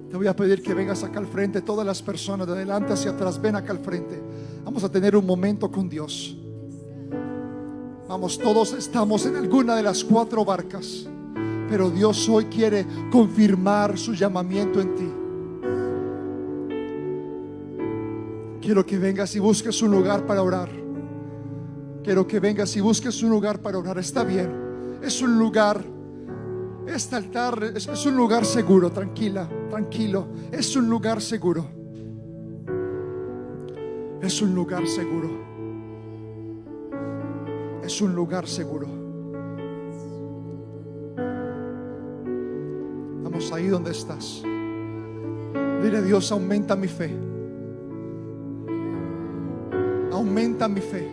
Te voy a pedir que vengas acá al frente. Todas las personas de adelante hacia atrás, ven acá al frente. Vamos a tener un momento con Dios. Vamos, todos estamos en alguna de las 4 barcas, pero Dios hoy quiere confirmar su llamamiento en ti. Quiero que vengas y busques un lugar para orar. Quiero que vengas y busques un lugar para orar. Está bien, es un lugar, este altar es un lugar seguro. Tranquila, tranquilo, es un lugar seguro. Es un lugar seguro. Es un lugar seguro. Vamos, ahí donde estás, dile: Dios, aumenta mi fe. Aumenta mi fe.